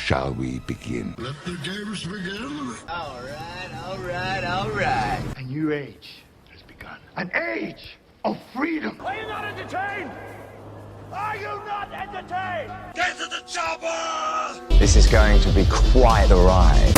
shall we begin? Let the games begin. All right. A new age has begun. An age of freedom. Are you not entertained? Are you not entertained? Get to the chopper! This is going to be quite the ride.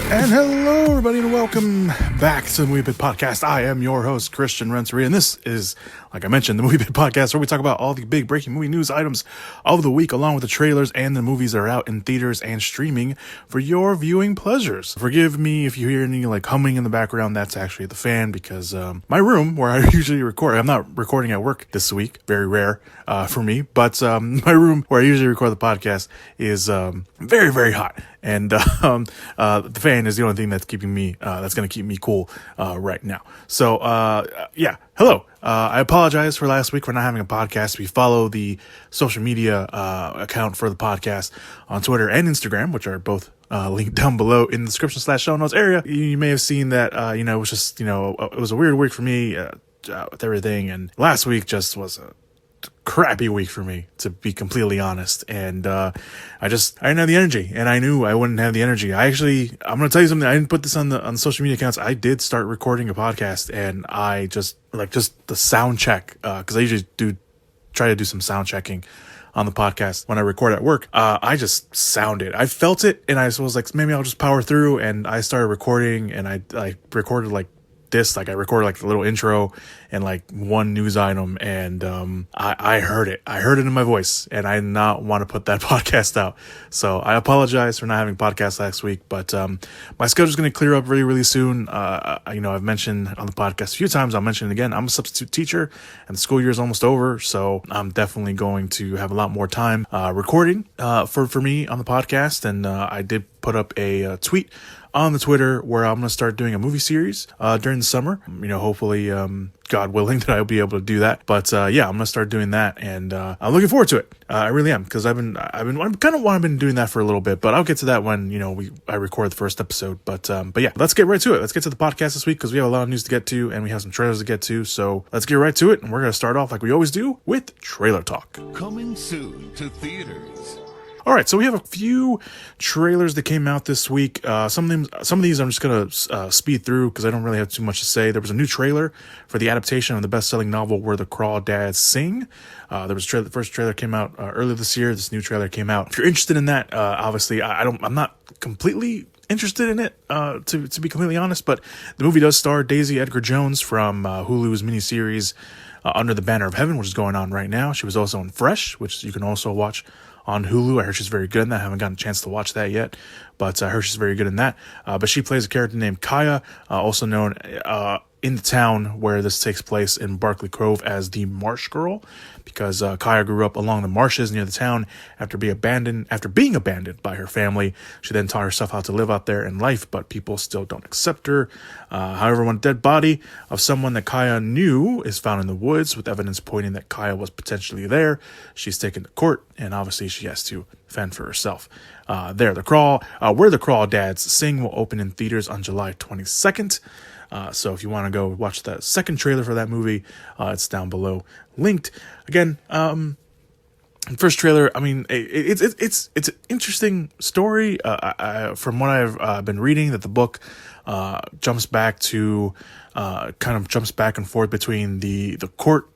And hello, everybody, and welcome back to the Movie Bit Podcast. I am your host, Christian Renteria, and this is, like I mentioned, the Movie Bit Podcast, where we talk about all the big breaking movie news items of the week, along with the trailers and the movies that are out in theaters and streaming for your viewing pleasures. Forgive me if you hear any humming in the background. That's actually the fan, because my room where I usually record, I'm not recording at work this week, very rare for me, but my room where I usually record the podcast is very, very hot. And the fan is the only thing that's keeping me, that's going to keep me cool right now. So, yeah, hello. I apologize for last week for not having a podcast. We follow the social media account for the podcast on Twitter and Instagram, which are both linked down below in the description/show notes area. You may have seen that, it was just, it was a weird week for me with everything. And last week just was a crappy week for me, to be completely honest. And I didn't have the energy, and I knew I wouldn't have the energy. I'm going to tell you something. I didn't put this on the social media accounts. I did start recording a podcast, and I just the sound check, because I usually try to do some sound checking on the podcast when I record at work. I just sounded. I felt it, and I was like, maybe I'll just power through. And I started recording, and I recorded this, I recorded the little intro and one news item, and I heard it in my voice, and I did not want to put that podcast out. So I apologize for not having podcast last week, but my schedule's going to clear up really, really soon. I've mentioned on the podcast a few times, I'll mention it again. I'm a substitute teacher, and the school year is almost over, so I'm definitely going to have a lot more time recording for me on the podcast. And I did put up a tweet on the Twitter where I'm going to start doing a movie series during the summer. Hopefully, God willing, that I'll be able to do that. But yeah, I'm going to start doing that, and I'm looking forward to it. I really am, because I've been doing that for a little bit. But I'll get to that when I record the first episode. But yeah, let's get right to it. Let's get to the podcast this week, because we have a lot of news to get to, and we have some trailers to get to. So let's get right to it, and we're going to start off like we always do with trailer talk. Coming soon to theaters. All right, so we have a few trailers that came out this week. Some of these I'm just going to speed through, because I don't really have too much to say. There was a new trailer for the adaptation of the best-selling novel Where the Crawdads Sing. There was the first trailer came out earlier this year. This new trailer came out. If you're interested in that, obviously I'm not completely interested in it, to be completely honest, but the movie does star Daisy Edgar Jones from Hulu's miniseries Under the Banner of Heaven, which is going on right now. She was also in Fresh, which you can also watch on Hulu. I heard she's very good in that. I haven't gotten a chance to watch that yet, but I heard she's very good in that. But she plays a character named Kaya, also known in the town where this takes place in Barkley Cove as the Marsh Girl, because Kaya grew up along the marshes near the town after being abandoned by her family. She then taught herself how to live out there in life, but people still don't accept her. However, one dead body of someone that Kaya knew is found in the woods, with evidence pointing that Kaya was potentially there. She's taken to court, and obviously she has to fend for herself. Where the Crawdads Sing will open in theaters on July 22nd. So if you want to go watch the second trailer for that movie, it's down below linked. Again, first trailer, it's an interesting story. From what I've been reading, that the book jumps back and forth between the court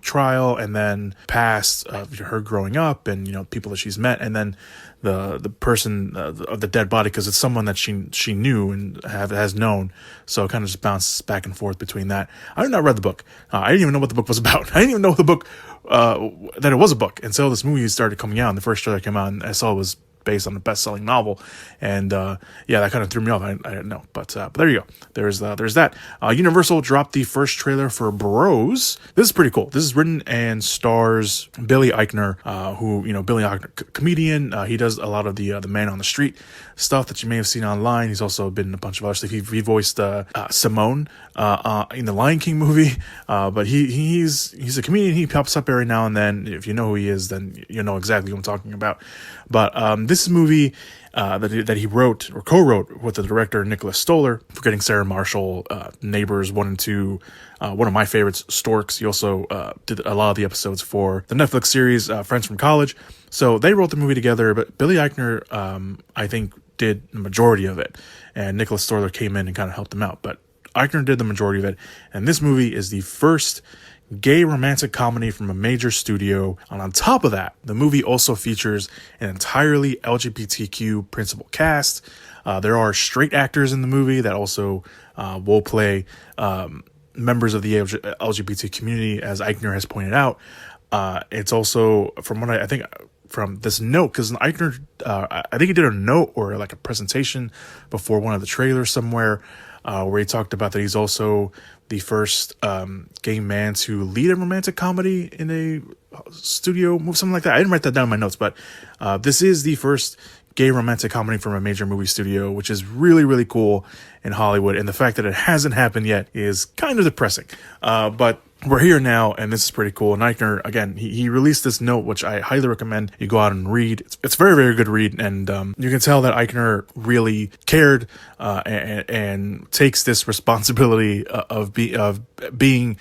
trial, and then past her growing up, and people that she's met, and then the person of the dead body, because it's someone that she knew and has known. So it kind of just bounces back and forth between that. I did not read the book. I didn't even know what the book was about. I didn't even know the book that it was a book until this movie started coming out, and the first trailer came out, and I saw it was based on the best-selling novel, and yeah, that kind of threw me off. I didn't know, but there you go. There's that. Universal dropped the first trailer for Bros. This is pretty cool. This is written and stars Billy Eichner, who Billy Eichner, comedian. He does a lot of the Man on the Street stuff that you may have seen online. He's also been in a bunch of other stuff. He voiced Simone in the Lion King movie, but he's a comedian. He pops up every now and then. If you know who he is, then you know exactly what I'm talking about. But this movie that he wrote or co-wrote with the director Nicholas Stoller. Forgetting Sarah Marshall, Neighbors 1 and 2, one of my favorites, Storks. He also did a lot of the episodes for the Netflix series Friends from College. So they wrote the movie together, but Billy Eichner, I think, did the majority of it, and Nicholas Stoller came in and kind of helped him out. But Eichner did the majority of it, and this movie is the first gay romantic comedy from a major studio. And on top of that, the movie also features an entirely LGBTQ principal cast. There are straight actors in the movie that also will play members of the LGBT community, as Eichner has pointed out. It's also, from what I think, from this note, because Eichner, I think he did a note or like a presentation before one of the trailers somewhere, where he talked about that he's also the first gay man to lead a romantic comedy in a studio movie, something like that. I didn't write that down in my notes, but this is the first gay romantic comedy from a major movie studio, which is really, really cool in Hollywood. And the fact that it hasn't happened yet is kind of depressing. But we're here now, and this is pretty cool. And Eichner, again, he released this note, which I highly recommend you go out and read. It's a very, very good read, and you can tell that Eichner really cared and takes this responsibility of being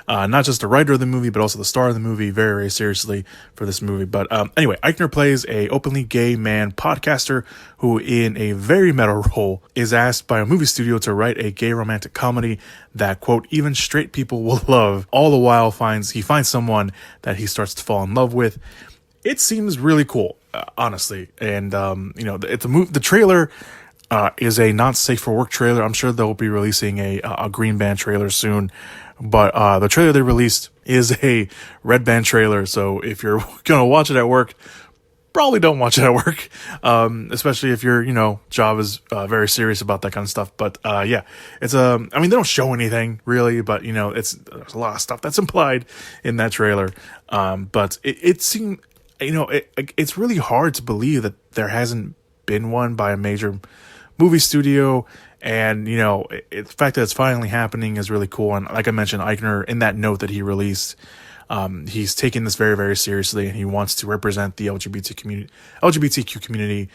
not just the writer of the movie, but also the star of the movie very, very seriously for this movie. But anyway, Eichner plays a openly gay man podcaster who, in a very meta role, is asked by a movie studio to write a gay romantic comedy that, quote, even straight people will love. All the while he finds someone that he starts to fall in love with. It seems really cool, honestly. And, the trailer is a not safe for work trailer. I'm sure they'll be releasing a green band trailer soon. But the trailer they released is a red band trailer. So if you're going to watch it at work, probably don't watch it at work. Especially if your, job is very serious about that kind of stuff. But yeah, it's they don't show anything really, but there's a lot of stuff that's implied in that trailer. But it seemed, it's really hard to believe that there hasn't been one by a major movie studio. And, the fact that it's finally happening is really cool. And like I mentioned, Eichner, in that note that he released, he's taking this very, very seriously, and he wants to represent the LGBTQ community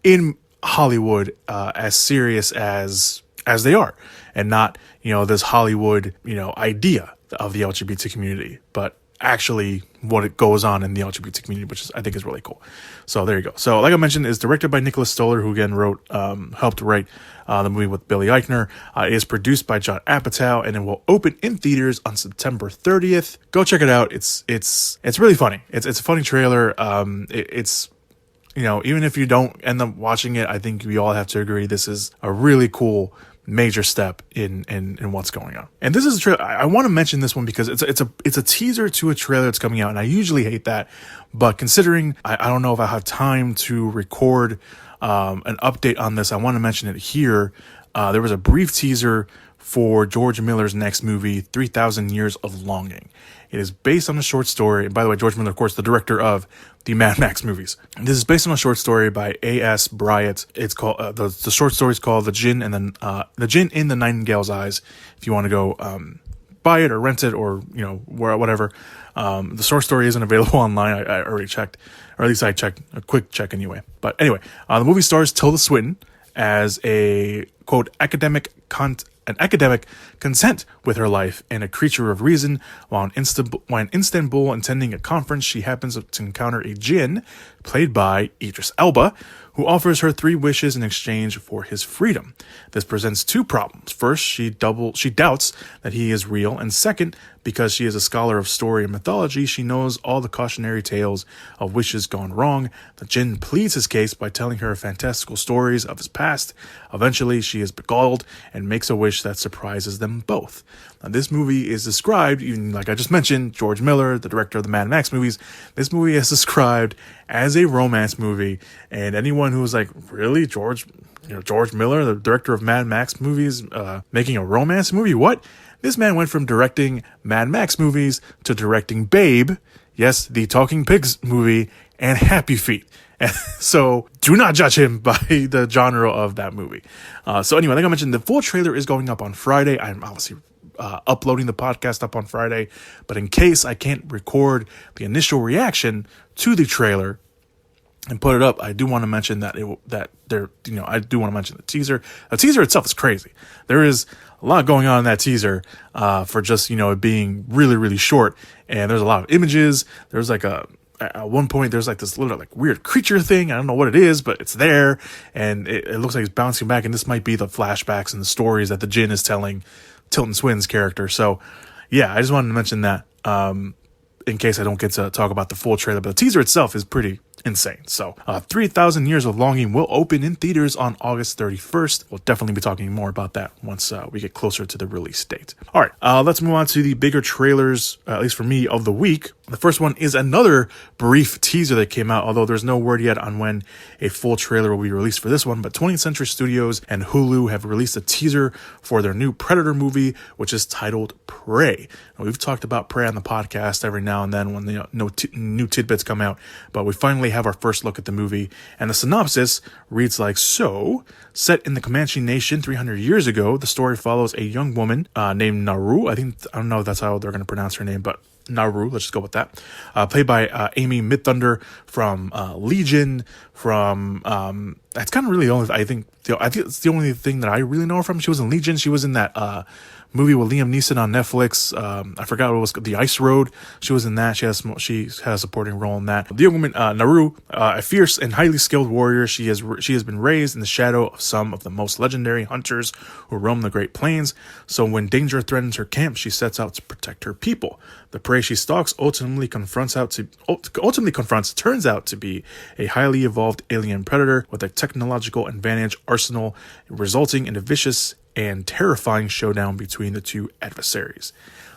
in Hollywood as serious as they are, and not, this Hollywood, idea of the LGBT community, but actually what it goes on in the LGBT community, which I think is really cool. So there you go. So like I mentioned, it's directed by Nicholas Stoller, who again helped write the movie with Billy Eichner. It is produced by John Apatow, and it will open in theaters on September 30th. Go check it out. It's really funny. It's a funny trailer. It's even if you don't end up watching it, I think we all have to agree this is a really cool major step in what's going on. And this is a trailer. I want to mention this one because it's a teaser to a trailer that's coming out, and I usually hate that, but considering I don't know if I have time to record an update on this, I want to mention it here. There was a brief teaser for George Miller's next movie, 3,000 Years of Longing. It is based on a short story. And by the way, George Miller, of course, the director of the Mad Max movies. This is based on a short story by A.S. Bryant. It's called the short story is called The Djinn in the Nightingale's Eyes. If you want to go buy it or rent it or whatever. The short story isn't available online. I already checked, or at least I checked a quick check anyway. But anyway, the movie stars Tilda Swinton as a, quote, an academic content with her life and a creature of reason. While in Istanbul attending a conference, she happens to encounter a djinn played by Idris Elba, who offers her 3 wishes in exchange for his freedom. This presents 2 problems. First, she doubts that he is real, and second, because she is a scholar of story and mythology, she knows all the cautionary tales of wishes gone wrong. The djinn pleads his case by telling her fantastical stories of his past. Eventually, she is beguiled and makes a wish that surprises them both. Now, this movie is described, even like I just mentioned, George Miller, the director of the Mad Max movies, this movie is described as a romance movie, and anyone who was like, really, George Miller, the director of Mad Max movies, making a romance movie? What? This man went from directing Mad Max movies to directing Babe, yes, the Talking Pigs movie, and Happy Feet. So do not judge him by the genre of that movie. So anyway, like I mentioned, the full trailer is going up on Friday. I'm obviously uploading the podcast up on Friday, but in case I can't record the initial reaction to the trailer, and put it up, I do want to mention that I do want to mention the teaser. The teaser itself is crazy. There is a lot going on in that teaser for just, it being really, really short. And there's a lot of images. There's like at one point, there's like this little like weird creature thing. I don't know what it is, but it's there. And it looks like it's bouncing back. And this might be the flashbacks and the stories that the Jinn is telling Tilton Swinton's character. So yeah, I just wanted to mention that in case I don't get to talk about the full trailer. But the teaser itself is pretty insane. So 3,000 Years of Longing will open in theaters on August 31st. We'll definitely be talking more about that once we get closer to the release date. All right, let's move on to the bigger trailers, at least for me, of the week. The first one is another brief teaser that came out, although there's no word yet on when a full trailer will be released for this one. But 20th Century Studios and Hulu have released a teaser for their new Predator movie, which is titled Prey. Now, we've talked about Prey on the podcast every now and then when new tidbits come out, but we finally have our first look at the movie. And the synopsis reads like so. Set in the Comanche Nation 300 years ago, the story follows a young woman named Naru. I don't know if that's how they're going to pronounce her name, but Naru, let's just go with that. Played by Amy Midthunder from Legion. From that's kind of really the only. I think it's the only thing that I really know her from. She was in Legion. She was in that movie with Liam Neeson on Netflix. I forgot what it was. The Ice Road. She was in that. She has a supporting role in that. The young woman Naru, a fierce and highly skilled warrior. She has been raised in the shadow of some of the most legendary hunters who roam the Great Plains. So when danger threatens her camp, she sets out to protect her people. The prey she stalks ultimately turns out to be a highly evolved alien predator with a technological advantage arsenal, resulting in a vicious and terrifying showdown between the two adversaries.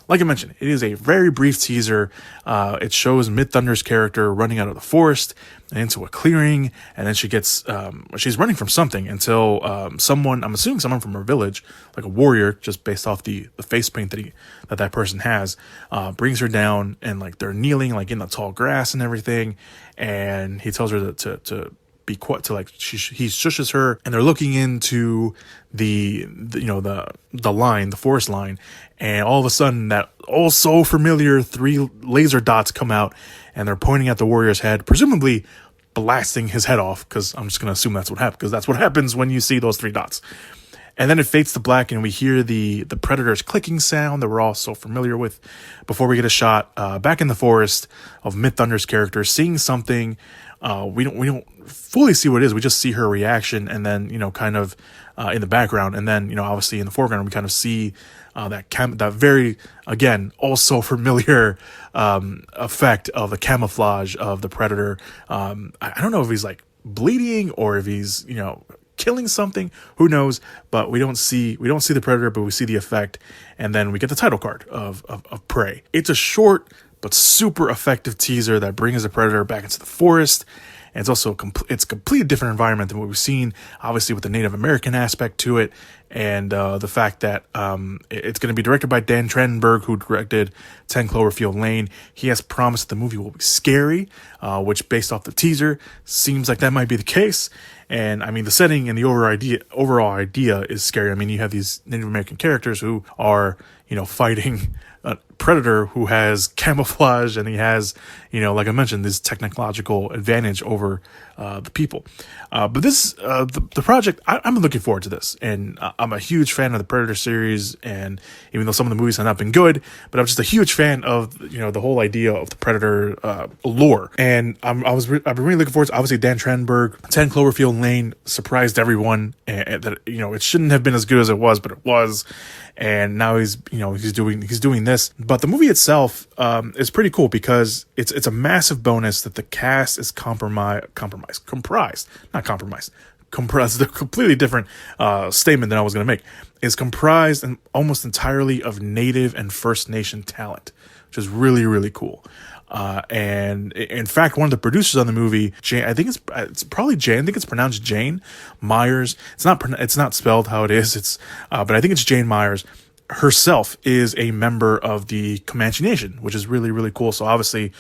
Like I mentioned, it is a very brief teaser. It shows Midthunder's character running out of the forest and into a clearing, and then she's running from something until I'm assuming someone from her village, like a warrior, just based off the face paint that person has, brings her down, and like they're kneeling like in the tall grass and everything, and he tells her to be quiet, he shushes her, and they're looking into the forest line, and all of a sudden that all so familiar 3 laser dots come out, and they're pointing at the warrior's head, presumably blasting his head off, because I'm just going to assume that's what happened, because that's what happens when you see those 3 dots. And then it fades to black, and we hear the predator's clicking sound that we're all so familiar with before we get a shot back in the forest of Midthunder's character seeing something. We don't fully see what it is. We just see her reaction, and then kind of in the background, and then obviously in the foreground we kind of see that very, again, also familiar effect of the camouflage of the predator. I don't know if he's like bleeding or if he's killing something, who knows, but we don't see the predator, but we see the effect, and then we get the title card of Prey. It's a short but super effective teaser that brings the predator back into the forest. And it's also it's a completely different environment than what we've seen, obviously with the Native American aspect to it, and the fact that it's going to be directed by Dan Trachtenberg, who directed 10 Cloverfield Lane. He has promised the movie will be scary, which based off the teaser seems like that might be the case. And I mean, the setting and the overall idea is scary. I mean, you have these Native American characters who are fighting a predator who has camouflage, and he has, like I mentioned, this technological advantage over the people. But this, the project, I'm looking forward to this, and I'm a huge fan of the Predator series. And even though some of the movies have not been good, but I'm just a huge fan of the whole idea of the Predator lore. And I've been really looking forward to, obviously, Dan Trachtenberg. 10 Cloverfield Lane surprised everyone, and that it shouldn't have been as good as it was, but it was. And now he's doing this. But the movie itself is pretty cool because it's a massive bonus that the cast is comprised. That's a completely different statement than I was going to make. Is comprised and almost entirely of Native and First Nation talent, which is really, really cool. And in fact, one of the producers on the movie, Jane, I think it's probably Jane. I think it's pronounced Jane Myers. It's not spelled how it is. But I think it's Jane Myers. Herself is a member of the Comanche Nation, which is really, really cool. So obviously,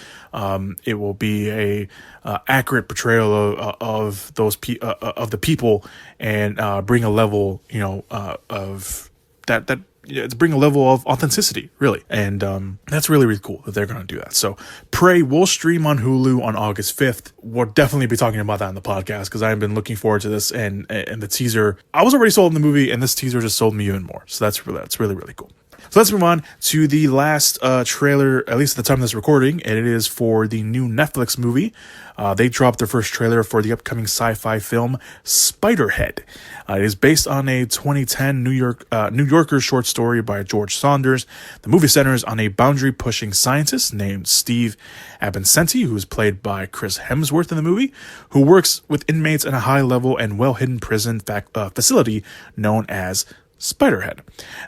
it will be a accurate portrayal of those of the people, and bring a level, of that to bring a level of authenticity, really. And that's really, really cool that they're going to do that. So Prey will stream on Hulu on August 5th. We'll definitely be talking about that in the podcast because I've been looking forward to this. And the teaser, I was already sold in the movie, and this teaser just sold me even more. So that's really, really cool. So let's move on to the last trailer, at least at the time of this recording, and it is for the new Netflix movie. They dropped their first trailer for the upcoming sci-fi film Spiderhead. It is based on a 2010 New Yorker short story by George Saunders. The movie centers on a boundary-pushing scientist named Steve Abensenti, who is played by Chris Hemsworth in the movie, who works with inmates in a high-level and well-hidden prison facility known as Spiderhead.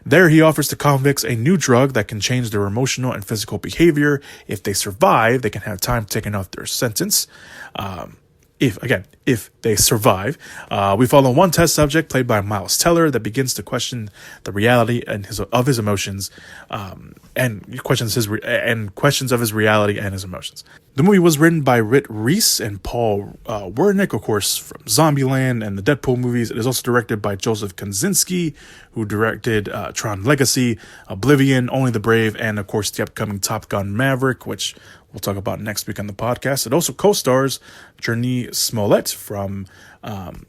There, he offers to convicts a new drug that can change their emotional and physical behavior. If they survive, they can have time taken off their sentence. If they survive, we follow one test subject played by Miles Teller that begins to question the reality of his emotions, and questions of his reality and his emotions. The movie was written by Rit Reese and Paul Wernick, of course, from Zombieland and the Deadpool movies. It is also directed by Joseph Kosinski, who directed Tron Legacy, Oblivion, Only the Brave, and of course the upcoming Top Gun Maverick, which we'll talk about next week on the podcast. It also co-stars Jurnee Smollett from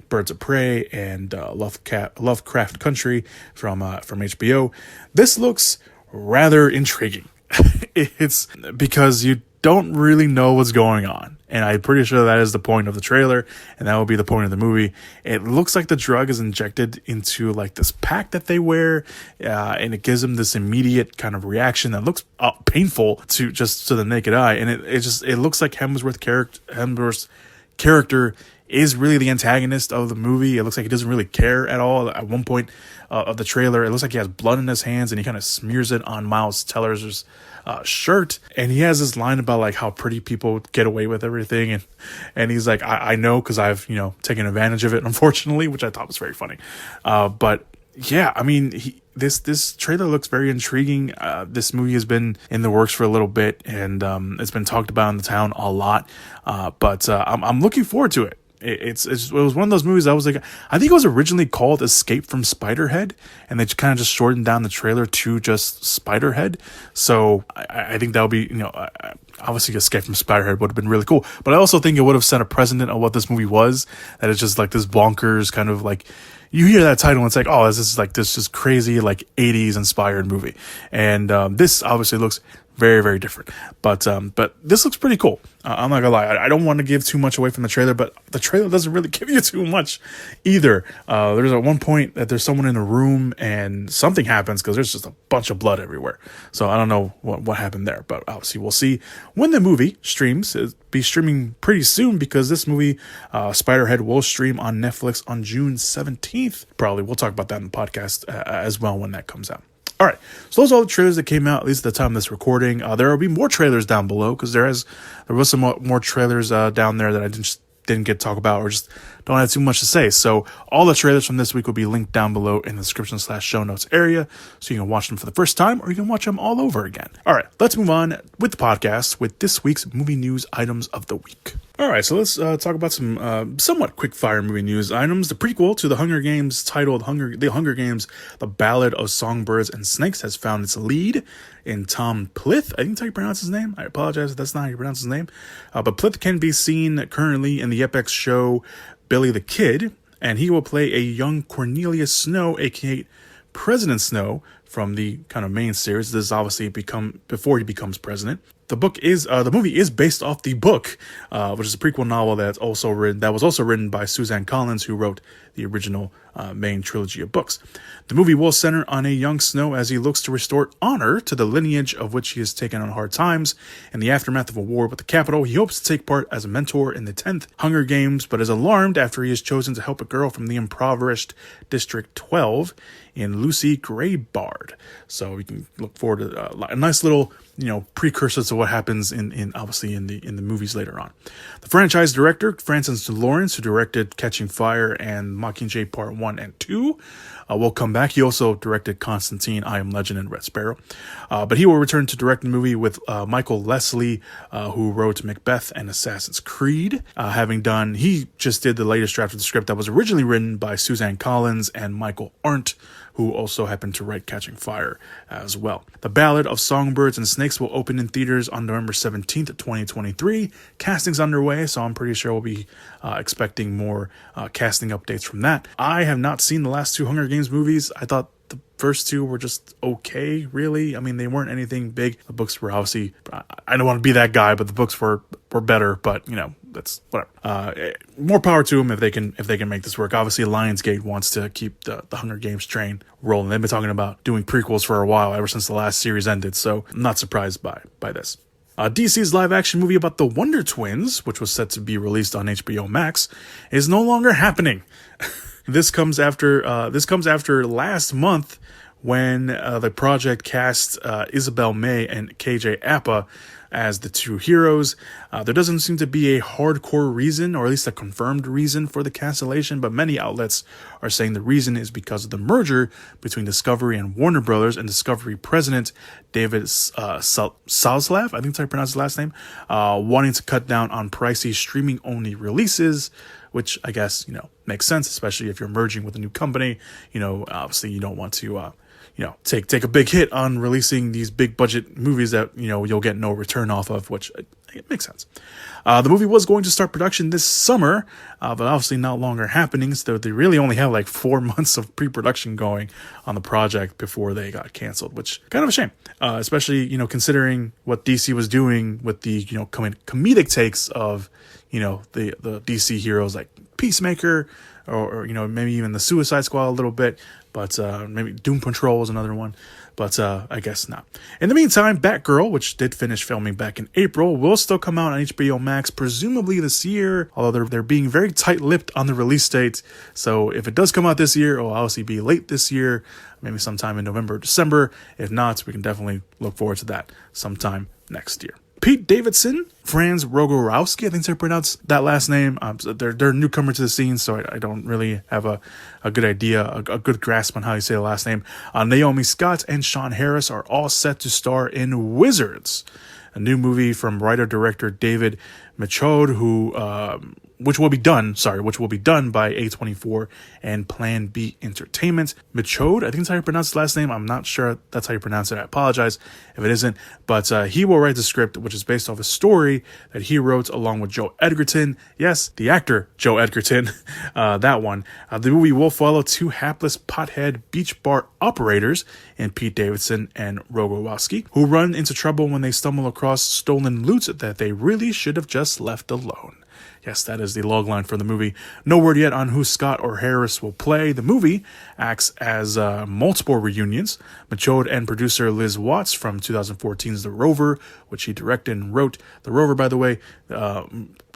Birds of Prey and Lovecraft Country from HBO. This looks rather intriguing. It's because you don't really know what's going on, and I'm pretty sure that is the point of the trailer, and that will be the point of the movie. It looks like the drug is injected into like this pack that they wear, and it gives them this immediate kind of reaction that looks painful to the naked eye, and it looks like Hemsworth's character is really the antagonist of the movie. It looks like he doesn't really care at all. At one point of the trailer, it looks like he has blood in his hands, and he kind of smears it on Miles Teller's shirt, and he has this line about like how pretty people get away with everything, and he's like, I know, because I've taken advantage of it, unfortunately, which I thought was very funny. But yeah, I mean, this trailer looks very intriguing. This movie has been in the works for a little bit, and it's been talked about in the town a lot. But I'm looking forward to it. It was one of those movies that was like, I think it was originally called Escape from Spiderhead, and they kind of just shortened down the trailer to just Spiderhead. So I think that would be, obviously Escape from Spiderhead would have been really cool, but I also think it would have set a precedent of what this movie was, that it's just like this bonkers kind of like, you hear that title and it's like, oh, this is like this just crazy like 80s inspired movie, and this obviously looks very, very different, but this looks pretty cool. I'm not gonna lie, I don't want to give too much away from the trailer, but the trailer doesn't really give you too much either. There's at one point that there's someone in a room and something happens because there's just a bunch of blood everywhere. So I don't know what happened there, but obviously we'll see when the movie streams. It'll be streaming pretty soon, because this movie, Spiderhead, will stream on Netflix on June 17th. Probably we'll talk about that in the podcast as well when that comes out. All right, so those are all the trailers that came out, at least at the time of this recording. There will be more trailers down below, because there was some more trailers down there that I didn't get to talk about, or just don't have too much to say. So all the trailers from this week will be linked down below in the description/show notes area, so you can watch them for the first time, or you can watch them all over again. All right, let's move on with the podcast with this week's movie news items of the week. All right, so let's talk about some somewhat quick-fire movie news items. The prequel to The Hunger Games, titled The Hunger Games, The Ballad of Songbirds and Snakes, has found its lead in Tom Plith. I think that's how you pronounce his name. I apologize if that's not how you pronounce his name. But Plith can be seen currently in the FX show Billy the Kid, and he will play a young Cornelius Snow, a.k.a. President Snow, from the kind of main series. This is obviously before he becomes president. The movie is based off the book, which is a prequel novel that was also written by Suzanne Collins, who wrote the original main trilogy of books. The movie will center on a young Snow as he looks to restore honor to the lineage of which he has taken on hard times. In the aftermath of a war with the Capitol, he hopes to take part as a mentor in the 10th Hunger Games, but is alarmed after he is chosen to help a girl from the impoverished District 12 in Lucy Greybard. So we can look forward to a nice little precursors to what happens in obviously in the movies later on. The franchise director, Francis Lawrence, who directed Catching Fire and Mockingjay Part 1 and 2, will come back. He also directed Constantine, I Am Legend, and Red Sparrow. But he will return to direct the movie with Michael Leslie, who wrote Macbeth and Assassin's Creed, he just did the latest draft of the script that was originally written by Suzanne Collins and Michael Arndt, who also happened to write Catching Fire as well. The Ballad of Songbirds and Snakes will open in theaters on November 17th, 2023. Casting's underway, so I'm pretty sure we'll be expecting more casting updates from that. I have not seen the last two Hunger Games movies. I thought the first two were just okay, really. I mean, they weren't anything big. The books were obviously, I don't want to be that guy, but the books were better, but that's whatever. More power to them if they can make this work. Obviously, Lionsgate wants to keep the Hunger Games train rolling. They've been talking about doing prequels for a while, ever since the last series ended, so I'm not surprised by this. DC's live-action movie about the Wonder Twins, which was set to be released on HBO Max, is no longer happening. This comes after last month when the project cast Isabel May and KJ Apa as the two heroes. There doesn't seem to be a hardcore reason, or at least a confirmed reason, for the cancellation, but many outlets are saying the reason is because of the merger between Discovery and Warner Brothers, and Discovery president David Zaslav, I think that's how you pronounce his last name, wanting to cut down on pricey streaming-only releases, which I guess, makes sense, especially if you're merging with a new company. Obviously you don't want to take a big hit on releasing these big budget movies that, you'll get no return off of, which it makes sense. The movie was going to start production this summer, but obviously not longer happening. So they really only have like 4 months of pre-production going on the project before they got canceled, which kind of a shame, especially, considering what DC was doing with the, comedic takes of, the DC heroes like Peacemaker, or maybe even the Suicide Squad a little bit, but maybe Doom Patrol was another one, but I guess not. In the meantime, Batgirl, which did finish filming back in April, will still come out on HBO Max, presumably this year, although they're being very tight-lipped on the release date, so if it does come out this year, it will obviously be late this year, maybe sometime in November or December. If not, we can definitely look forward to that sometime next year. Pete Davidson, Franz Rogorowski, I think they pronounce that last name. They're a newcomer to the scene, so I don't really have a good idea, a good grasp on how you say the last name. Naomi Scott and Sean Harris are all set to star in Wizards, a new movie from writer-director David Michaud, which will be done by A24 and Plan B Entertainment. Michaud, I think that's how you pronounce his last name. I'm not sure that's how you pronounce it. I apologize if it isn't. But he will write the script, which is based off a story that he wrote along with Joe Edgerton. Yes, the actor Joe Edgerton, that one. The movie will follow two hapless pothead beach bar operators in Pete Davidson and Rogowski, who run into trouble when they stumble across stolen loot that they really should have just left alone. Yes, that is the logline for the movie. No word yet on who Scott or Harris will play. The movie acts as multiple reunions. Michaud and producer Liz Watts from 2014's The Rover, which he directed and wrote. The Rover, by the way,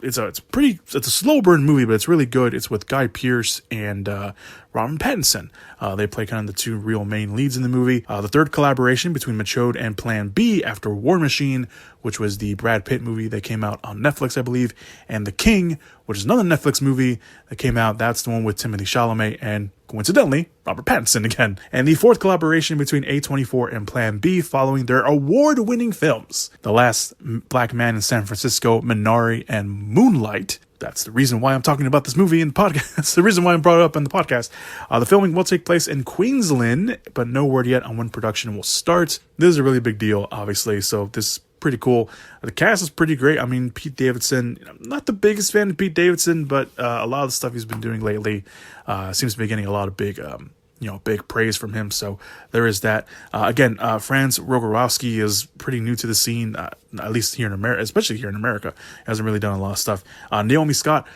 it's a slow burn movie, but it's really good. It's with Guy Pearce and Robert Pattinson. They play kind of the two real main leads in the movie. The third collaboration between Michaud and Plan B after War Machine, which was the Brad Pitt movie that came out on Netflix, I believe, and The King, which is another Netflix movie that came out. That's the one with Timothée Chalamet and, coincidentally, Robert Pattinson again. And the fourth collaboration between A24 and Plan B following their award-winning films, The Last Black Man in San Francisco, Minari, and Moonlight. That's the reason why I'm talking about this movie in the podcast. That's the reason why I brought it up in the podcast. The filming will take place in Queensland, but no word yet on when production will start. This is a really big deal, obviously, so this is pretty cool. The cast is pretty great. I mean, Pete Davidson, I'm not the biggest fan of Pete Davidson, but a lot of the stuff he's been doing lately seems to be getting a lot of big praise from him. So there is that. Again, Franz Rogorowski is pretty new to the scene, at least here in America, especially here in America. He hasn't really done a lot of stuff. Naomi Scott,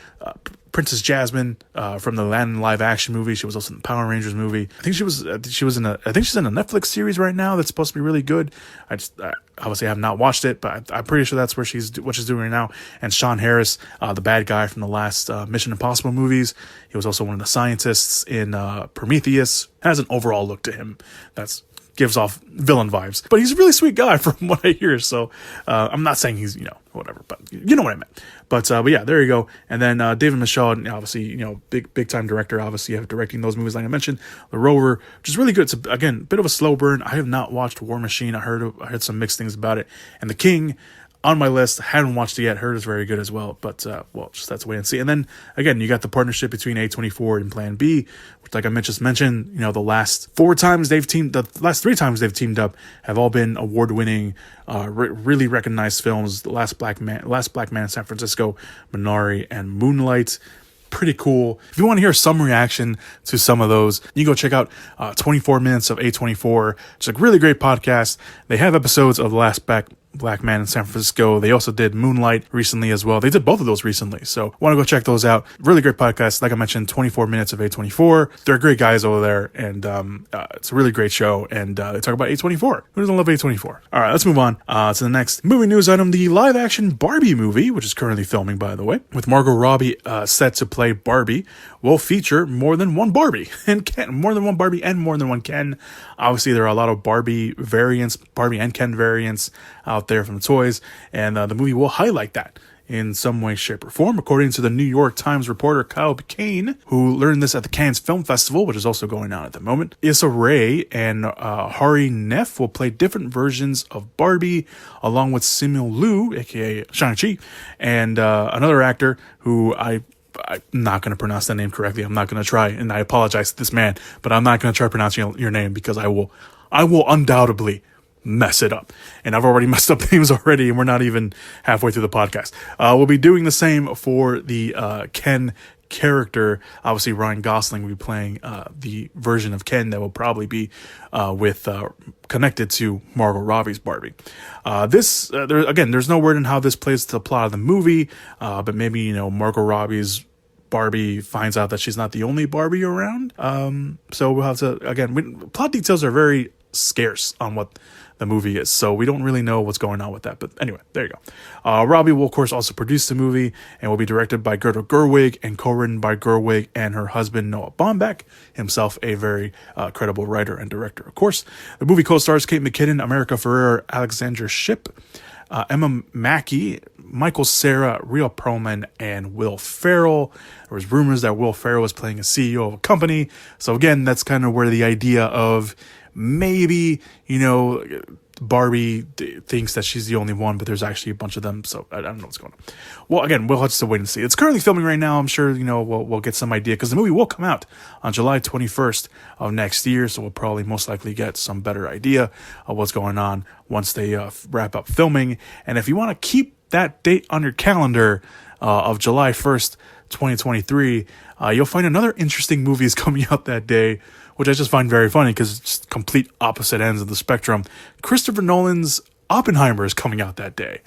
Princess Jasmine from the Aladdin live action movie. She was also in the Power Rangers movie. I think she's in a Netflix series right now that's supposed to be really good. I obviously have not watched it, but I'm pretty sure that's what she's doing right now. And Sean Harris, the bad guy from the last Mission Impossible movies. He was also one of the scientists in Prometheus. Has an overall look to him that's gives off villain vibes. But he's a really sweet guy from what I hear. So I'm not saying he's, whatever, but you know what I meant. But yeah, there you go. And then David Michôd, obviously, big time director, obviously, directing those movies like I mentioned. The Rover, which is really good. It's again a bit of a slow burn. I have not watched War Machine. I heard some mixed things about it. And The King, on my list, hadn't watched it yet. Heard it's very good as well. But just have to wait and see. And then again, you got the partnership between A24 and Plan B, which, like I just mentioned, the last three times they've teamed up have all been award-winning, really recognized films. The Last Black Man in San Francisco, Minari, and Moonlight. Pretty cool. If you want to hear some reaction to some of those, you go check out 24 Minutes of A24. It's a really great podcast. They have episodes of The Last Black Man in San Francisco. They also did Moonlight recently as well. They did both of those recently. So want to go check those out. Really great podcast. Like I mentioned, 24 Minutes of A24. They're great guys over there. And it's a really great show. And they talk about A24. Who doesn't love A24? All right, let's move on to the next movie news item. The live action Barbie movie, which is currently filming, by the way, with Margot Robbie set to play Barbie, will feature more than one Barbie and Ken. More than one Barbie and more than one Ken. Obviously, there are a lot of Barbie and Ken variants out there from the toys, and the movie will highlight that in some way, shape, or form. According to the New York Times reporter Kyle Kane, who learned this at the Cannes Film Festival, which is also going on at the moment, Issa Rae and Hari Nef will play different versions of Barbie, along with Simu Liu, aka Shang-Chi, and another actor who I'm not going to pronounce that name correctly. I'm not going to try, and I apologize to this man, but I'm not going to try pronouncing your name because I will undoubtedly mess it up. And I've already messed up names already, and we're not even halfway through the podcast. We'll be doing the same for the Ken character. Obviously, Ryan Gosling will be playing the version of Ken that will probably be connected to Margot Robbie's Barbie. There's no word on how this plays to the plot of the movie, but maybe, Margot Robbie's Barbie finds out that she's not the only Barbie around. So we'll have to, plot details are very scarce on what the movie is, so we don't really know what's going on with that. But anyway, there you go. Robbie will, of course, also produce the movie and will be directed by Greta Gerwig and co-written by Gerwig and her husband Noah Baumbach, himself a very credible writer and director. Of course, the movie co-stars Kate McKinnon, America Ferrera, Alexandra Shipp, Emma Mackey, Michael Cera, Rhea Perlman, and Will Ferrell. There was rumors that Will Ferrell was playing a CEO of a company. So again, that's kind of where the idea of maybe, Barbie thinks that she's the only one, but there's actually a bunch of them. So I don't know what's going on. Well, again, we'll have to wait and see. It's currently filming right now. I'm sure, we'll get some idea because the movie will come out on July 21st of next year. So we'll probably most likely get some better idea of what's going on once they wrap up filming. And if you want to keep that date on your calendar of July 1st, 2023, you'll find another interesting movie is coming out that day, which I just find very funny because it's just complete opposite ends of the spectrum. Christopher Nolan's Oppenheimer is coming out that day.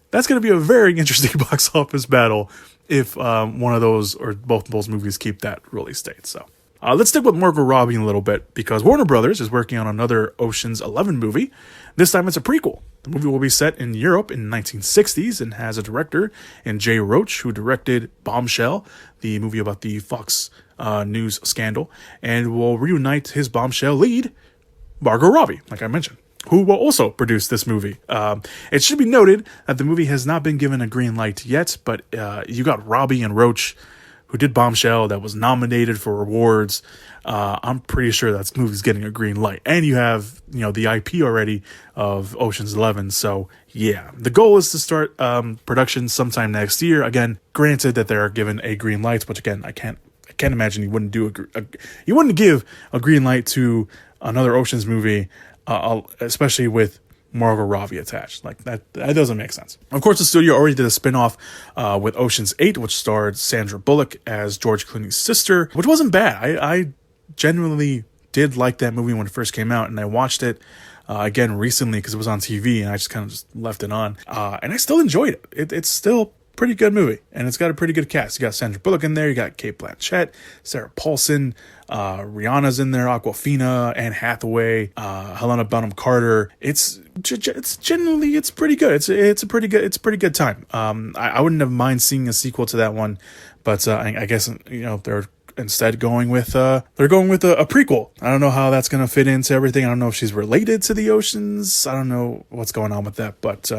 That's going to be a very interesting box office battle if one of those or both of those movies keep that release date. So let's stick with Margot Robbie a little bit because Warner Brothers is working on another Ocean's 11 movie. This time it's a prequel. The movie will be set in Europe in the 1960s and has a director in Jay Roach, who directed Bombshell, the movie about the Fox News scandal, and will reunite his Bombshell lead, Margot Robbie, like I mentioned, who will also produce this movie. It should be noted that the movie has not been given a green light yet, but you got Robbie and Roach, who did Bombshell, that was nominated for awards. I'm pretty sure that movie's getting a green light. And you have, the IP already of Ocean's 11. So, yeah. The goal is to start production sometime next year. Again, granted that they're given a green light, which again, I can't imagine you wouldn't you wouldn't give a green light to another Ocean's movie, especially with Margot Robbie attached. Like that doesn't make sense. Of course, the studio already did a spin-off with Ocean's 8, which starred Sandra Bullock as George Clooney's sister, which wasn't bad. I genuinely did like that movie when it first came out, and I watched it again recently because it was on TV, and I just kind of just left it on, and I still enjoyed it. It's still pretty good movie, and it's got a pretty good cast. You got Sandra Bullock in there, you got Cate Blanchett, Sarah Paulson, Rihanna's in there, Awkwafina, Anne Hathaway, Helena Bonham Carter. It's genuinely, it's pretty good. It's a pretty good time. I wouldn't have mind seeing a sequel to that one, but I guess they're instead going with a prequel. I don't know how that's going to fit into everything. I don't know if she's related to the Oceans. I don't know what's going on with that, but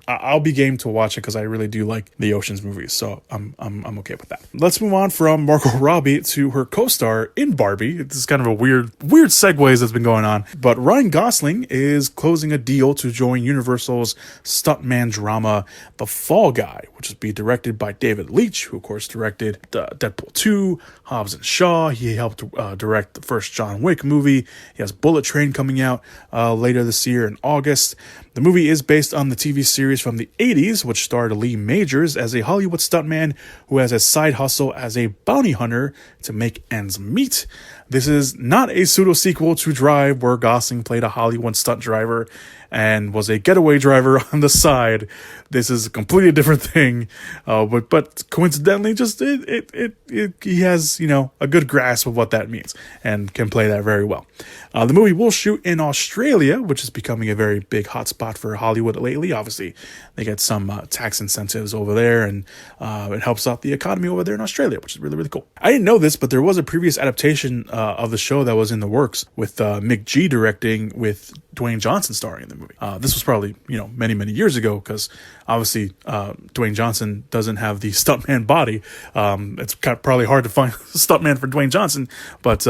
I'll be game to watch it because I really do like the Oceans movies, so I'm okay with that. Let's move on from Margot Robbie to her co-star in Barbie. This is kind of a weird segues that's been going on, but Ryan Gosling is closing a deal to join Universal's stuntman drama The Fall Guy, which will be directed by David Leitch, who of course directed Deadpool 2, Hobbs and Shaw. He helped direct the first John Wick movie. He has Bullet Train coming out later this year in August. The movie is based on the TV series from the 80s, which starred Lee Majors as a Hollywood stuntman who has a side hustle as a bounty hunter to make ends meet. This is not a pseudo-sequel to Drive, where Gosling played a Hollywood stunt driver and was a getaway driver on the side. This is a completely different thing, but coincidentally, just he has, you know, a good grasp of what that means and can play that very well. The movie will shoot in Australia, which is becoming a very big hotspot for Hollywood lately. Obviously, they get some tax incentives over there, and it helps out the economy over there in Australia, which is really, really cool. I didn't know this, but there was a previous adaptation of the show that was in the works with Mick G directing, with Dwayne Johnson starring in the movie. This was probably, you know, many, many years ago, because obviously Dwayne Johnson doesn't have the stuntman body. It's probably hard to find a stuntman for Dwayne Johnson, but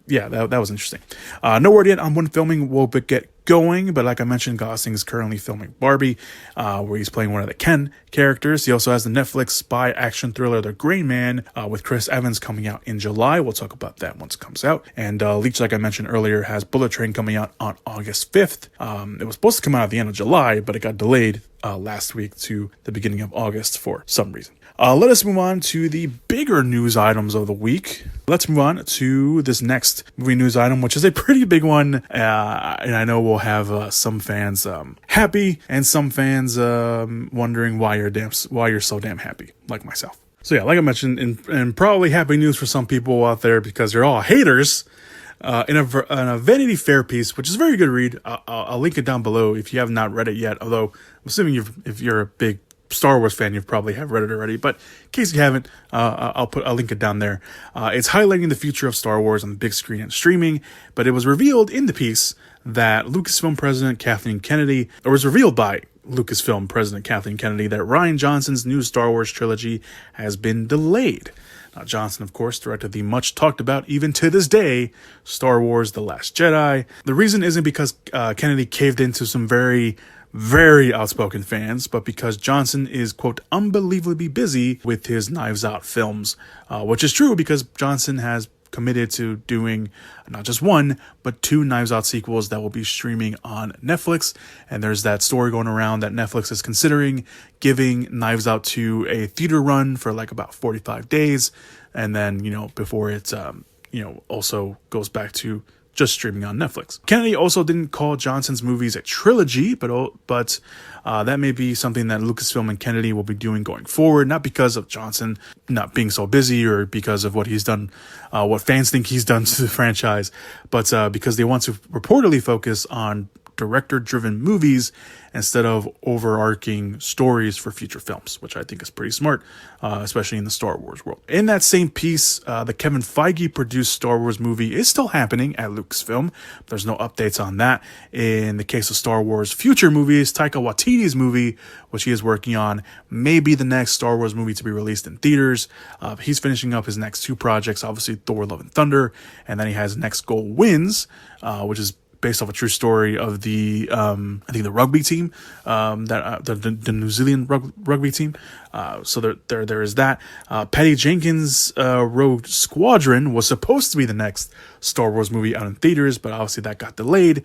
yeah, that was interesting. No word yet on when filming will get going, but like I mentioned, Gosling is currently filming Barbie, where he's playing one of the Ken characters. He also has the Netflix spy action thriller The Gray Man with Chris Evans coming out in July. We'll talk about that once it comes out. And Leitch, like I mentioned earlier, has Bullet Train coming out on August 5th. It was supposed to come out at the end of July, but it got delayed last week to the beginning of August for some reason. Let us move on to the bigger news items of the week. Let's move on to this next movie news item, which is a pretty big one. And I know we'll have some fans happy and some fans wondering why you're so damn happy, like myself. So yeah, like I mentioned, and probably happy news for some people out there because they're all haters. In a Vanity Fair piece, which is a very good read. I'll link it down below if you have not read it yet. Although I'm assuming if you're a big Star Wars fan, you probably have read it already, but in case you haven't, I'll link it down there. It's highlighting the future of Star Wars on the big screen and streaming, but it was revealed in the piece that Lucasfilm president Kathleen Kennedy, or was revealed by Lucasfilm president Kathleen Kennedy, that Rian Johnson's new Star Wars trilogy has been delayed. Johnson, of course, directed the much talked about, even to this day, Star Wars The Last Jedi. The reason isn't because Kennedy caved into some very, very outspoken fans, but because Johnson is, quote, unbelievably busy with his Knives Out films, which is true because Johnson has committed to doing not just one, but 2 Knives Out sequels that will be streaming on Netflix. And there's that story going around that Netflix is considering giving Knives Out to a theater run for like about 45 days. And then, you know, before it, also goes back to just streaming on Netflix. Kennedy also didn't call Johnson's movies a trilogy, but that may be something that Lucasfilm and Kennedy will be doing going forward, not because of Johnson not being so busy or because of what he's done, what fans think he's done to the franchise, but because they want to reportedly focus on director-driven movies instead of overarching stories for future films, which I think is pretty smart, especially in the Star Wars world. In that same piece, the Kevin Feige-produced Star Wars movie is still happening at Lucasfilm. There's no updates on that. In the case of Star Wars future movies, Taika Waititi's movie, which he is working on, may be the next Star Wars movie to be released in theaters. He's finishing up his next 2 projects, obviously Thor: Love and Thunder, and then he has Next Goal Wins, which is based off a true story of the I think the rugby team, the New Zealand rugby team. So there is that. Patty Jenkins' Rogue Squadron was supposed to be the next Star Wars movie out in theaters, but obviously that got delayed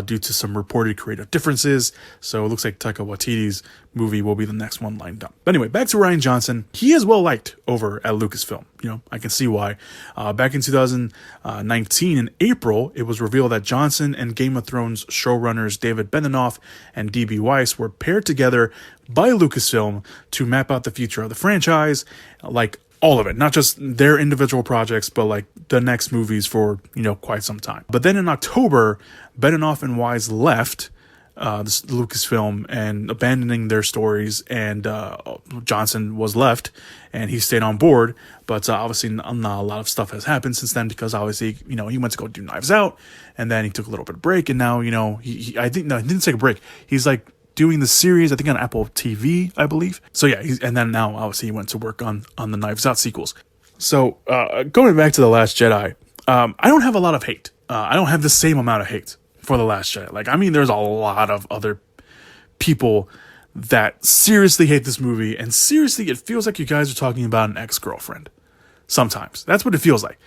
due to some reported creative differences. So it looks like Taika Waititi's movie will be the next one lined up. But anyway, back to Rian Johnson. He is well liked over at Lucasfilm. You know, I can see why. Back in 2019, in April, it was revealed that Johnson and Game of Thrones showrunners David Benioff and D.B. Weiss were paired together by Lucasfilm to map out the future of the franchise, like all of it, not just their individual projects, but like the next movies for, quite some time. But then in October, Benioff and Weiss left, this Lucasfilm and abandoning their stories, and Johnson was left, and he stayed on board. But obviously, not a lot of stuff has happened since then, because obviously, he went to go do Knives Out, and then he took a little bit of break, and now, he didn't take a break. He's like doing the series, I think, on Apple TV, I believe. So yeah, and then now obviously he went to work on the Knives Out sequels. So going back to The Last Jedi, I don't have a lot of hate. I don't have the same amount of hate for The Last Jedi. Like, I mean, there's a lot of other people that seriously hate this movie, and seriously, it feels like you guys are talking about an ex-girlfriend. Sometimes that's what it feels like.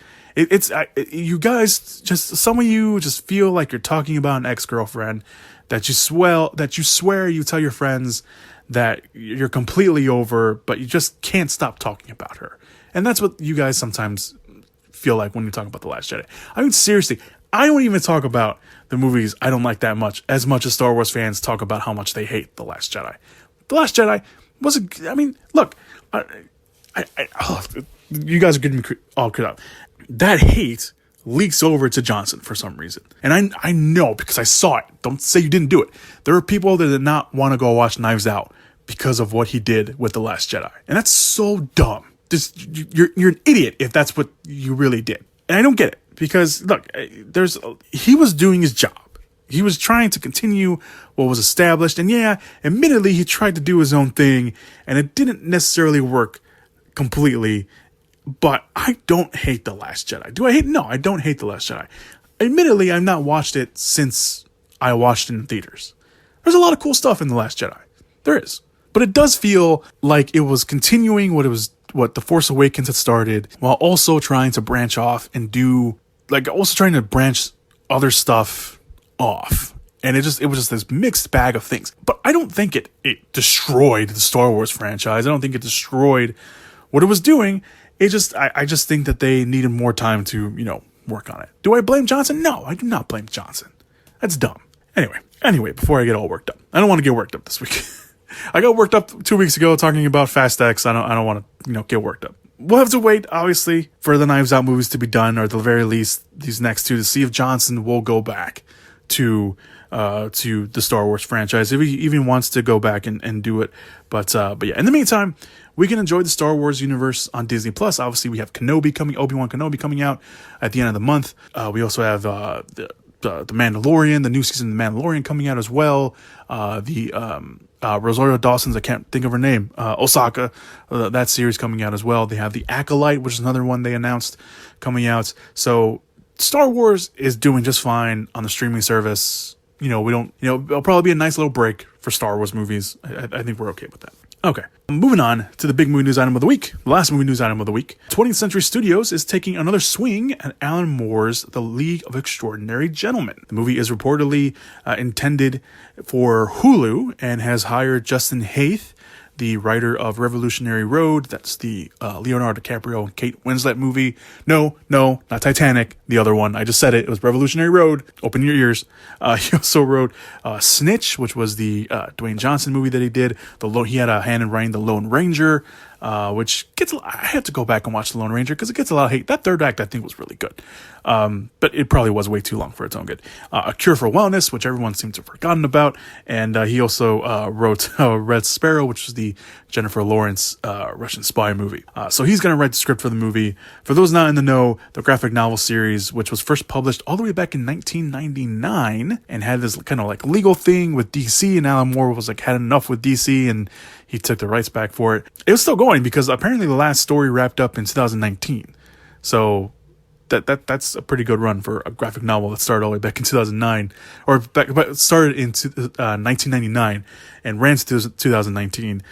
You guys, just some of you just feel like you're talking about an ex-girlfriend that you swear you tell your friends that you're completely over, but you just can't stop talking about her. And that's what you guys sometimes feel like when you talk about The Last Jedi. I mean, seriously, I don't even talk about the movies I don't like that much as Star Wars fans talk about how much they hate The Last Jedi. The Last Jedi look, you guys are getting me all cut up. That hate leaks over to Johnson for some reason. And I know, because I saw it. Don't say you didn't do it. There are people that did not want to go watch Knives Out because of what he did with The Last Jedi. And that's so dumb. You're an idiot if that's what you really did. And I don't get it, because look, he was doing his job. He was trying to continue what was established. And yeah, admittedly, he tried to do his own thing, and it didn't necessarily work completely. But I don't hate The Last Jedi. Do I hate? No, I don't hate The Last Jedi. Admittedly, I've not watched it since I watched it in theaters. There's a lot of cool stuff in The Last Jedi. There is. But it does feel like it was continuing what The Force Awakens had started, while also trying to branch off and trying to branch other stuff off. And it was just this mixed bag of things. But I don't think it destroyed the Star Wars franchise. I don't think it destroyed what it was doing. I just think that they needed more time to, work on it. Do I blame Johnson? No, I do not blame Johnson. That's dumb. Anyway, before I get all worked up, I don't want to get worked up this week. I got worked up 2 weeks ago talking about Fast X. I don't want to, get worked up. We'll have to wait, obviously, for the Knives Out movies to be done, or at the very least, these next two, to see if Johnson will go back to the Star Wars franchise, if he even wants to go back and do it. But yeah, in the meantime, we can enjoy the Star Wars universe on Disney Plus. Obviously, we have Obi-Wan Kenobi coming out at the end of the month. We also have the Mandalorian, the new season of The Mandalorian coming out as well. Rosario Dawson's, I can't think of her name, Osaka, that series coming out as well. They have The Acolyte, which is another one they announced coming out. So Star Wars is doing just fine on the streaming service. It'll probably be a nice little break for Star Wars movies. I think we're okay with that. Okay, moving on to the big movie news item of the week. The last movie news item of the week. 20th Century Studios is taking another swing at Alan Moore's The League of Extraordinary Gentlemen. The movie is reportedly intended for Hulu and has hired Justin Haythe, the writer of Revolutionary Road. That's the Leonardo DiCaprio and Kate Winslet movie. No, not Titanic. The other one. I just said it. It was Revolutionary Road. Open your ears. He also wrote Snitch, which was the Dwayne Johnson movie that he did. He had a hand in writing The Lone Ranger, which I have to go back and watch The Lone Ranger because it gets a lot of hate. That third act, I think, was really good. But it probably was way too long for its own good. A Cure for Wellness, which everyone seems to have forgotten about. And he also wrote Red Sparrow, which was the Jennifer Lawrence Russian spy movie. So he's going to write the script for the movie. For those not in the know, the graphic novel series, which was first published all the way back in 1999 and had this kind of like legal thing with DC, and Alan Moore was like had enough with DC and he took the rights back for it. It was still going because apparently the last story wrapped up in 2019. So that's a pretty good run for a graphic novel that started all the way back in 2009, but started in 1999 and ran to 2019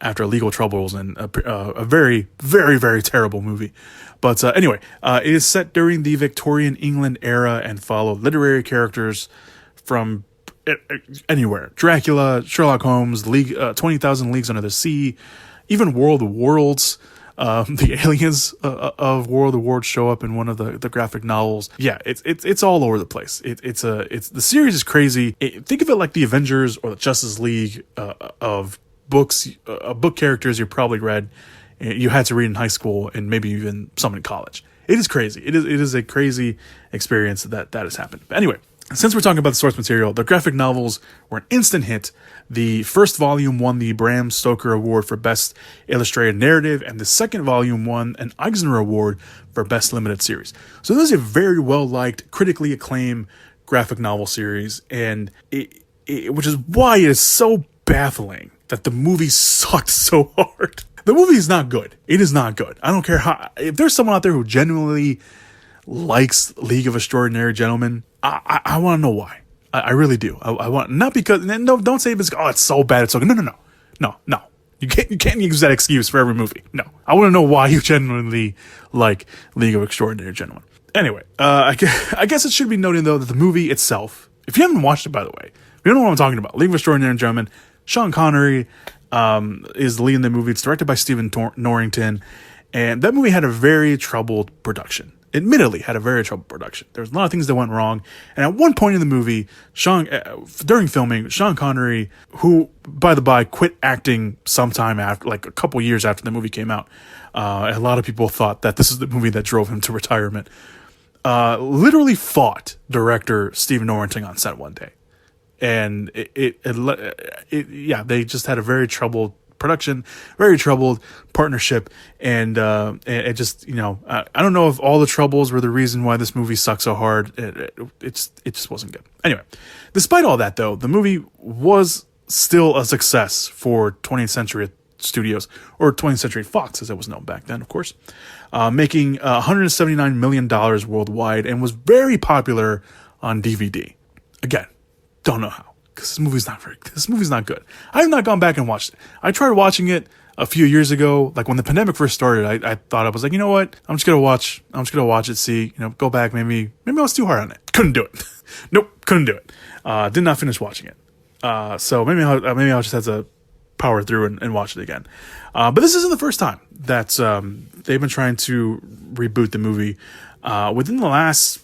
after legal troubles and a very, very, very terrible movie. But anyway, it is set during the Victorian England era and followed literary characters from anywhere. Dracula, Sherlock Holmes, 20,000 Leagues Under the Sea, even World of Worlds. The aliens of World of Worlds show up in one of the graphic novels. Yeah, it's all over the place. It's the series is crazy. Think of it like the Avengers or the Justice League of books, book characters you probably read, you had to read in high school and maybe even some in college. It is crazy. It is a crazy experience that has happened. But anyway, since we're talking about the source material, the graphic novels were an instant hit. The first volume won the Bram Stoker Award for Best Illustrated Narrative, and the second volume won an Eisner Award for Best Limited Series. So this is a very well-liked, critically acclaimed graphic novel series, and which is why it is so baffling that the movie sucked so hard. The movie is not good. It is not good. I don't care how... If there's someone out there who genuinely likes League of Extraordinary Gentlemen, I want to know why. I really do. I want, not because, no, don't say it's so bad, it's so good. No. You can't use that excuse for every movie. No. I want to know why you genuinely like League of Extraordinary Gentlemen. Anyway, I guess it should be noted, though, that the movie itself, if you haven't watched it, by the way, you don't know what I'm talking about. League of Extraordinary Gentlemen, Sean Connery is the lead in the movie. It's directed by Stephen Norrington, and that movie had a very troubled production. Admittedly, had a very troubled production. There was a lot of things that went wrong, and at one point in the movie, during filming, Sean Connery, who, by the by, quit acting sometime after, like a couple years after the movie came out. A lot of people thought that this is the movie that drove him to retirement. Literally fought director Stephen Norrington on set one day, and they just had a very troubled production, very troubled partnership, and it just, I don't know if all the troubles were the reason why this movie sucked so hard. It just wasn't good. Anyway, despite all that, though, the movie was still a success for 20th Century Studios, or 20th Century Fox, as it was known back then, of course, making $179 million worldwide, and was very popular on DVD. Again, don't know how. Because this movie's not good. I have not gone back and watched it. I tried watching it a few years ago, like when the pandemic first started. I thought, I was like, you know what? I'm just gonna watch it, see, go back, maybe I was too hard on it. Couldn't do it. Nope, couldn't do it. Did not finish watching it. So maybe I'll just have to power through and watch it again. But this isn't the first time that they've been trying to reboot the movie. Within the last,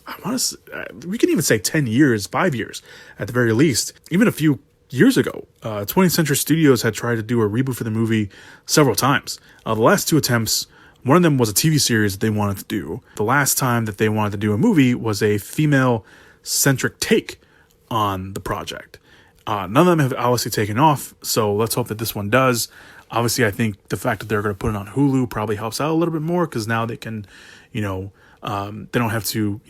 we can even say 10 years, 5 years at the very least. Even a few years ago, 20th Century Studios had tried to do a reboot for the movie several times. The last two attempts, one of them was a TV series that they wanted to do. The last time that they wanted to do a movie was a female-centric take on the project. None of them have obviously taken off, so let's hope that this one does. Obviously, I think the fact that they're going to put it on Hulu probably helps out a little bit more, because now they can, they don't have to,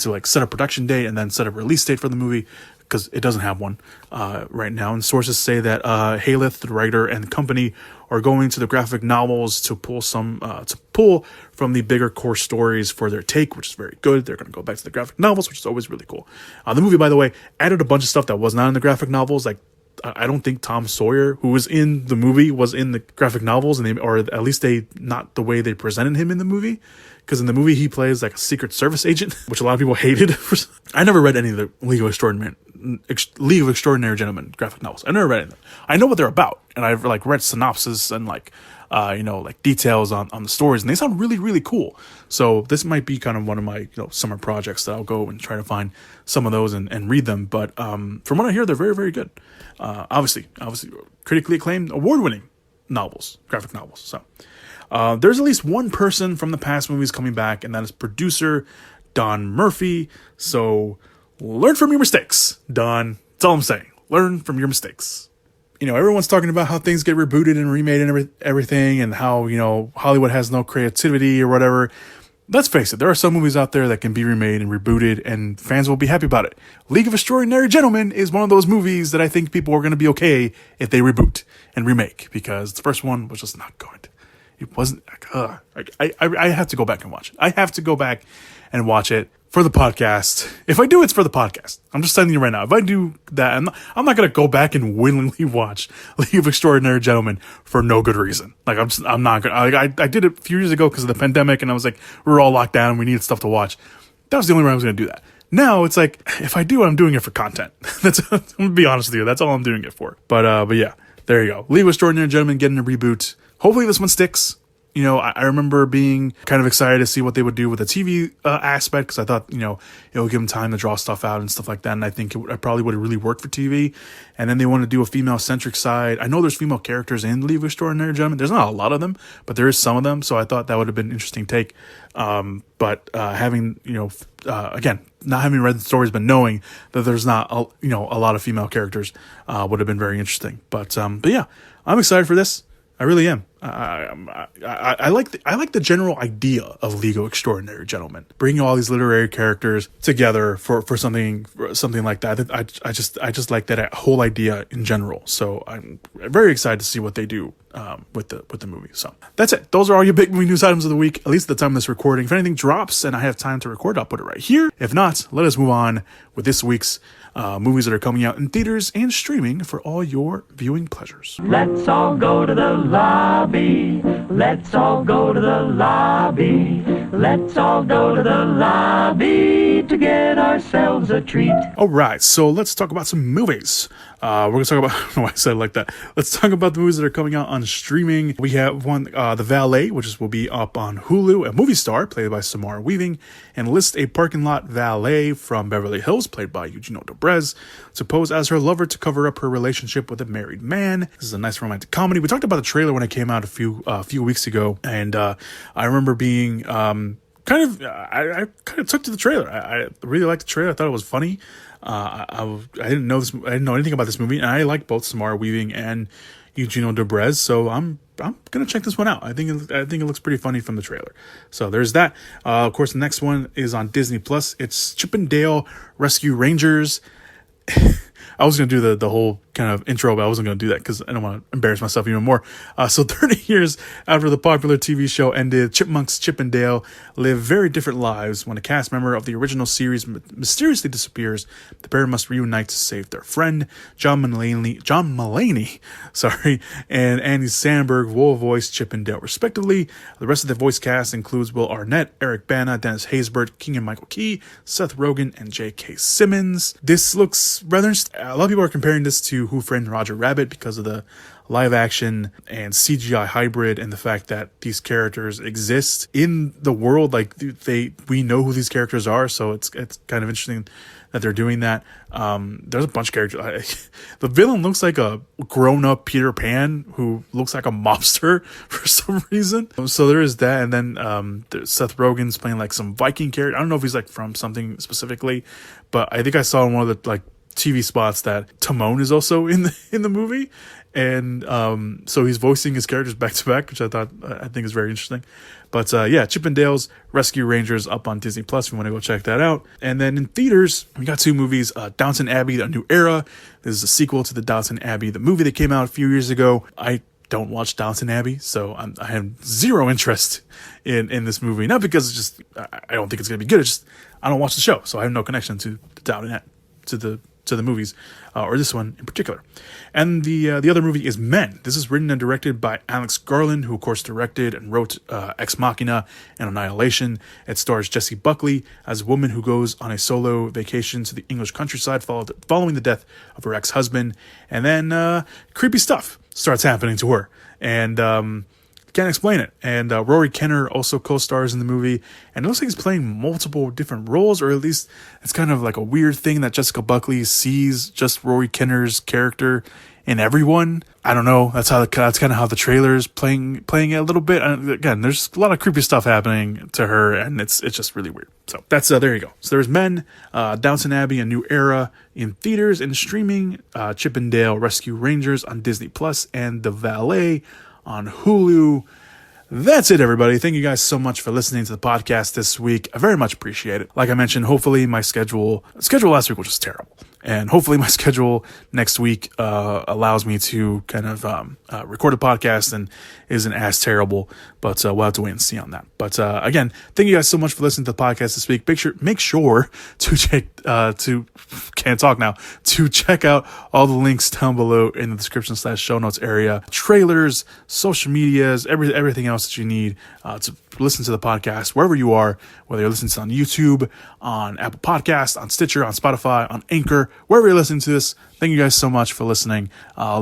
like set a production date and then set a release date for the movie, because it doesn't have one right now. And sources say that Haleth, the writer, and the company are going to the graphic novels to pull from the bigger core stories for their take, which is very good. They're going to go back to the graphic novels, which is always really cool. The movie, by the way, added a bunch of stuff that was not in the graphic novels. Like, I don't think Tom Sawyer, who was in the movie, was in the graphic novels, or at least not the way they presented him in the movie. Because in the movie, he plays like a Secret Service agent, which a lot of people hated. I never read any of the League of Extraordinary Gentlemen graphic novels. I never read any of them. I know what they're about, and I've like read synopsis and like details on the stories, and they sound really, really cool. So this might be kind of one of my summer projects that I'll go and try to find some of those and read them. But from what I hear, they're very, very good. Obviously, critically acclaimed, award-winning graphic novels. So. There's at least one person from the past movies coming back, and that is producer Don Murphy. So learn from your mistakes, Don. That's all I'm saying. Learn from your mistakes. Everyone's talking about how things get rebooted and remade and everything, and how, Hollywood has no creativity or whatever. Let's face it, there are some movies out there that can be remade and rebooted, and fans will be happy about it. League of Extraordinary Gentlemen is one of those movies that I think people are going to be okay if they reboot and remake, because the first one was just not good. It wasn't. I have to go back and watch it. I have to go back and watch it for the podcast. If I do, it's for the podcast. I'm just telling you right now. If I do that, I'm not going to go back and willingly watch League of Extraordinary Gentlemen for no good reason. Like I'm not going. I did it a few years ago because of the pandemic, and I was like, we were all locked down and we needed stuff to watch. That was the only way I was going to do that. Now it's like, if I do, I'm doing it for content. I'm going to be honest with you. That's all I'm doing it for. But yeah, there you go. League of Extraordinary Gentlemen getting a reboot. Hopefully this one sticks. I remember being kind of excited to see what they would do with the TV aspect, because I thought, it would give them time to draw stuff out and stuff like that. And I think it probably would have really worked for TV. And then they want to do a female-centric side. I know there's female characters in League of Extraordinary Gentlemen. There's not a lot of them, but there is some of them. So I thought that would have been an interesting take. But having, again, not having read the stories, but knowing that there's not, a lot of female characters would have been very interesting. But yeah, I'm excited for this. I really am. I like the general idea of League of Extraordinary Gentlemen, bringing all these literary characters together for something like that. I just like that whole idea in general. So I'm very excited to see what they do with the movie. So that's it. Those are all your big movie news items of the week, at least at the time of this recording. If anything drops and I have time to record, I'll put it right here. If not, let us move on with this week's movies that are coming out in theaters and streaming for all your viewing pleasures. Let's all go to the lobby. Let's all go to the lobby. Let's all go to the lobby to get ourselves a treat. All right, so let's talk about some movies. We're going to talk about, I don't know why I said it like that. Let's talk about the movies that are coming out on streaming. We have one, The Valet, which will be up on Hulu. A movie star, played by Samara Weaving, enlists a parking lot valet from Beverly Hills, played by Eugenio Debrez, to pose as her lover to cover up her relationship with a married man. This is a nice romantic comedy. We talked about the trailer when it came out a few weeks ago, and I remember being I kind of took to the trailer. I really liked the trailer. I thought it was funny. I didn't know this. I didn't know anything about this movie, and I like both Samara Weaving and Eugenio Debrez. So I'm gonna check this one out. I think it looks pretty funny from the trailer. So there's that. Of course, the next one is on Disney Plus. It's Chip and Dale Rescue Rangers. I was going to do the whole kind of intro, but I wasn't going to do that because I don't want to embarrass myself even more. So 30 years after the popular TV show ended, chipmunks Chip and Dale live very different lives. When a cast member of the original series mysteriously disappears, the pair must reunite to save their friend. John Mulaney, and Andy Samberg will voice Chip and Dale respectively. The rest of the voice cast includes Will Arnett, Eric Bana, Dennis Haysbert, Keegan-Michael Key, Seth Rogen, and J.K. Simmons. This looks rather interesting. A lot of people are comparing this to Who Framed Roger Rabbit because of the live action and CGI hybrid and the fact that these characters exist in the world. Like we know who these characters are, so it's kind of interesting that they're doing that. There's a bunch of characters. The villain looks like a grown-up Peter Pan who looks like a mobster for some reason. So there is that, and then Seth Rogen's playing like some Viking character. I don't know if he's like from something specifically, but I think I saw in one of the like TV spots that Timon is also in the movie, and so he's voicing his characters back to back, which I think is very interesting. But yeah, Chip and Dale's Rescue Rangers up on Disney Plus. If you want to go check that out. And then in theaters, we got two movies: Downton Abbey: A New Era. This is a sequel to the Downton Abbey, the movie that came out a few years ago. I don't watch Downton Abbey, so I have zero interest in this movie. Not because it's just I don't think it's gonna be good. It's just I don't watch the show, so I have no connection to Downton Abbey, to the movies, or this one in particular. And the other movie is Men. This is written and directed by Alex Garland, who of course directed and wrote Ex Machina and Annihilation. It stars Jessie Buckley as a woman who goes on a solo vacation to the English countryside following the death of her ex-husband, and then creepy stuff starts happening to her, and can't explain it. And Rory Kenner also co-stars in the movie, and it looks like he's playing multiple different roles, or at least it's kind of like a weird thing that Jessica Buckley sees just Rory Kenner's character in everyone. I don't know. That's kind of how the trailer's playing it a little bit. And again, there's a lot of creepy stuff happening to her, and it's just really weird. So that's there you go. So there's Men, Downton Abbey: A New Era in theaters and streaming, Chip and Dale Rescue Rangers on Disney Plus, and The Valet on Hulu. That's it, everybody. Thank you guys so much for listening to the podcast this week. I very much appreciate it. Like I mentioned, hopefully my schedule last week was just terrible. And hopefully my schedule next week allows me to kind of record a podcast and isn't as terrible. But we'll have to wait and see on that. But again, thank you guys so much for listening to the podcast this week. Make sure to check out all the links down below in the description /show notes area. Trailers, social medias, everything else that you need to listen to the podcast wherever you are, whether you're listening to it on YouTube, on Apple Podcasts, on Stitcher, on Spotify, on Anchor, wherever you're listening to this. Thank you guys so much for listening.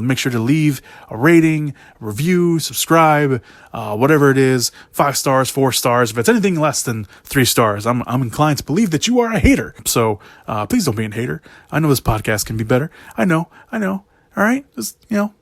Make sure to leave a rating, review, subscribe, whatever it is, 5 stars, 4 stars. If it's anything less than 3 stars, I'm inclined to believe that you are a hater. So please don't be a hater. I know this podcast can be better. I know. All right, just,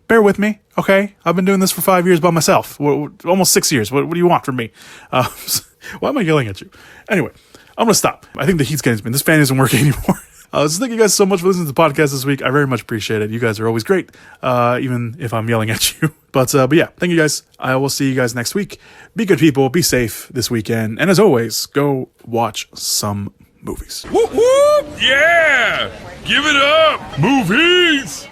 bear with me, okay? I've been doing this for 5 years by myself, almost 6 years. What do you want from me? Why am I yelling at you? Anyway, I'm going to stop. I think the heat's getting to me. This fan isn't working anymore. So thank you guys so much for listening to the podcast this week. I very much appreciate it. You guys are always great, even if I'm yelling at you. But yeah, thank you guys. I will see you guys next week. Be good people. Be safe this weekend. And as always, go watch some movies. Whoop whoop! Yeah! Give it up! Movies!